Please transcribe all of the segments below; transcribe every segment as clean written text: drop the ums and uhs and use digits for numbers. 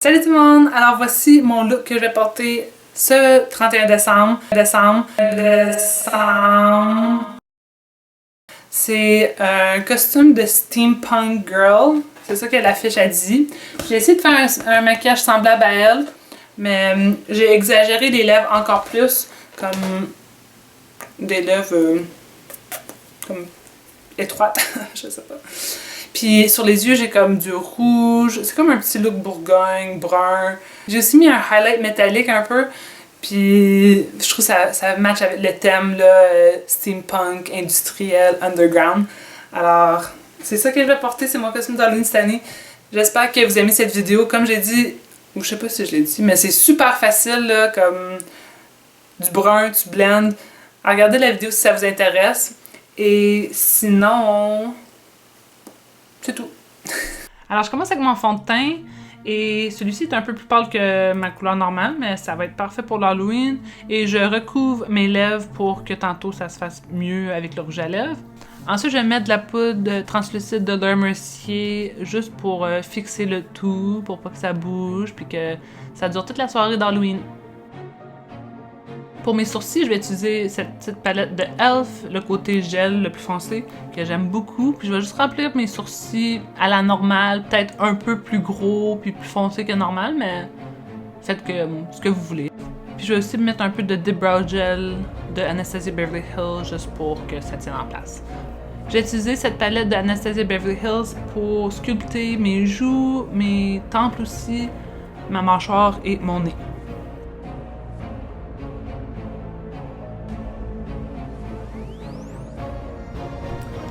Salut tout le monde! Alors voici mon look que je vais porter ce 31 décembre. C'est un costume de steampunk girl. C'est ça que l'affiche a dit. J'ai essayé de faire un maquillage semblable à elle, mais j'ai exagéré les lèvres encore plus, comme des lèvres comme étroites, je sais pas. Puis sur les yeux, j'ai comme du rouge. C'est comme un petit look bourgogne, brun. J'ai aussi mis un highlight métallique un peu. Puis je trouve que ça match avec le thème là, steampunk, industriel, underground. Alors, c'est ça que je vais porter, c'est mon costume d'Halloween cette année. J'espère que vous aimez cette vidéo. Comme j'ai dit, ou je sais pas si je l'ai dit, mais c'est super facile là, comme du brun, tu blends. Regardez la vidéo si ça vous intéresse. Et sinon... c'est tout. Alors, je commence avec mon fond de teint. Et celui-ci est un peu plus pâle que ma couleur normale, mais ça va être parfait pour l'Halloween. Et je recouvre mes lèvres pour que tantôt ça se fasse mieux avec le rouge à lèvres. Ensuite, je vais mettre de la poudre translucide de Laura Mercier juste pour fixer le tout, pour pas que ça bouge, puis que ça dure toute la soirée d'Halloween. Pour mes sourcils, je vais utiliser cette petite palette de e.l.f., le côté gel le plus foncé, que j'aime beaucoup. Puis je vais juste remplir mes sourcils à la normale, peut-être un peu plus gros puis plus foncé que normal, mais faites ce que vous voulez. Puis je vais aussi mettre un peu de Dip Brow Gel de Anastasia Beverly Hills juste pour que ça tienne en place. J'ai utilisé cette palette de Anastasia Beverly Hills pour sculpter mes joues, mes tempes aussi, ma mâchoire et mon nez.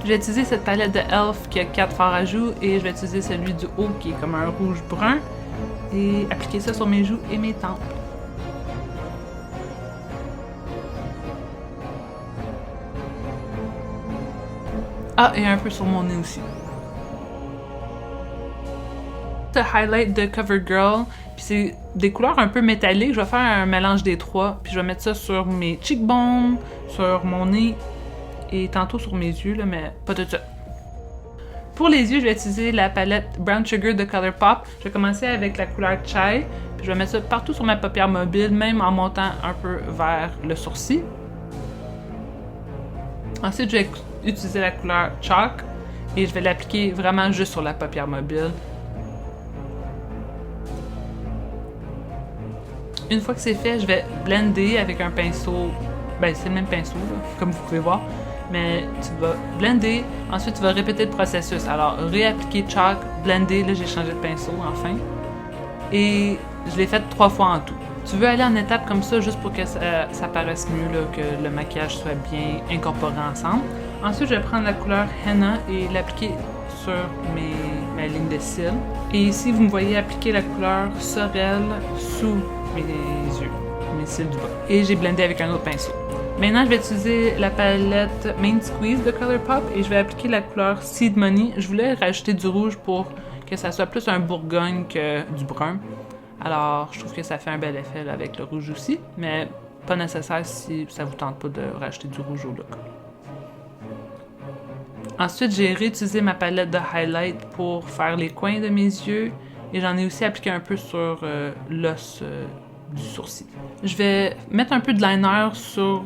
Je vais utiliser cette palette de e.l.f. qui a 4 fards à joues et je vais utiliser celui du haut qui est comme un rouge brun et appliquer ça sur mes joues et mes tempes. Ah, et un peu sur mon nez aussi. Ce highlight de CoverGirl, puis c'est des couleurs un peu métalliques, je vais faire un mélange des trois, puis je vais mettre ça sur mes cheekbones, sur mon nez, et tantôt sur mes yeux, là, mais pas tout ça. Pour les yeux, je vais utiliser la palette Brown Sugar de ColourPop. Je vais commencer avec la couleur Chai, puis je vais mettre ça partout sur ma paupière mobile, même en montant un peu vers le sourcil. Ensuite, je vais utiliser la couleur Chalk, et je vais l'appliquer vraiment juste sur la paupière mobile. Une fois que c'est fait, je vais blender avec un pinceau, ben c'est le même pinceau, là, comme vous pouvez voir. Mais tu vas blender, ensuite tu vas répéter le processus. Alors, réappliquer chalk, blender, là j'ai changé de pinceau enfin. Et je l'ai fait 3 fois en tout. Tu veux aller en étapes comme ça juste pour que ça paraisse mieux, là, que le maquillage soit bien incorporé ensemble. Ensuite, je vais prendre la couleur Henna et l'appliquer sur ma ligne de cils. Et ici, vous me voyez appliquer la couleur Sorel sous mes yeux, mes cils du bas. Et j'ai blendé avec un autre pinceau. Maintenant, je vais utiliser la palette Main Squeeze de ColourPop et je vais appliquer la couleur Seed Money. Je voulais rajouter du rouge pour que ça soit plus un bourgogne que du brun. Alors, je trouve que ça fait un bel effet là, avec le rouge aussi, mais pas nécessaire si ça vous tente pas de rajouter du rouge au look. Ensuite, j'ai réutilisé ma palette de highlight pour faire les coins de mes yeux et j'en ai aussi appliqué un peu sur l'os du sourcil. Je vais mettre un peu de liner sur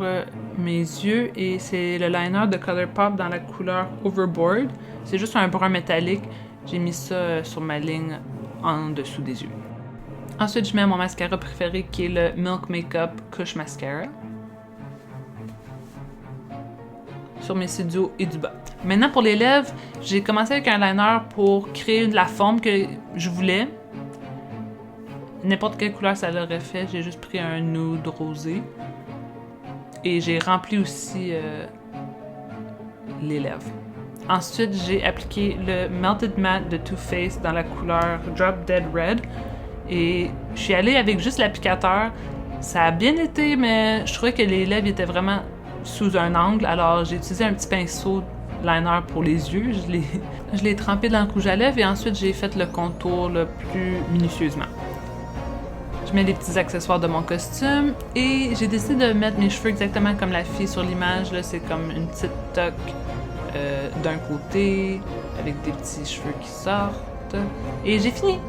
mes yeux et c'est le liner de ColourPop dans la couleur Overboard. C'est juste un brun métallique. J'ai mis ça sur ma ligne en dessous des yeux. Ensuite, je mets mon mascara préféré qui est le Milk Makeup Kush Mascara sur mes cils du haut et du bas. Maintenant pour les lèvres, j'ai commencé avec un liner pour créer de la forme que je voulais. N'importe quelle couleur ça l'aurait fait, j'ai juste pris un nude rosé. Et j'ai rempli aussi les lèvres. Ensuite, j'ai appliqué le Melted Matte de Too Faced dans la couleur Drop Dead Red. Et je suis allée avec juste l'applicateur. Ça a bien été, mais je trouvais que les lèvres étaient vraiment sous un angle. Alors j'ai utilisé un petit pinceau liner pour les yeux. Je l'ai trempé dans le rouge à lèvres et ensuite j'ai fait le contour le plus minutieusement. Je mets les petits accessoires de mon costume et j'ai décidé de mettre mes cheveux exactement comme la fille sur l'image. Là, c'est comme une petite toque d'un côté avec des petits cheveux qui sortent. Et j'ai fini!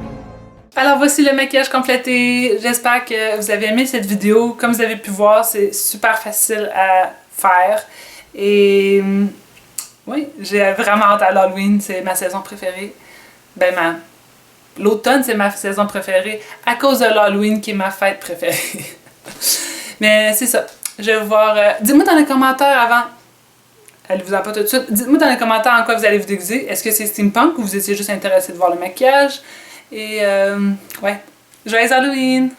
Alors voici le maquillage complété. J'espère que vous avez aimé cette vidéo. Comme vous avez pu voir, c'est super facile à faire. Et oui, j'ai vraiment hâte à l'Halloween. C'est ma saison préférée. Ben, l'automne, c'est ma saison préférée à cause de l'Halloween qui est ma fête préférée. Mais c'est ça. Je vais vous voir. Dites-moi dans les commentaires avant. Allez-vous en pas tout de suite. Dites-moi dans les commentaires en quoi vous allez vous déguiser. Est-ce que c'est steampunk ou vous étiez juste intéressé de voir le maquillage? Et ouais. Joyeux Halloween!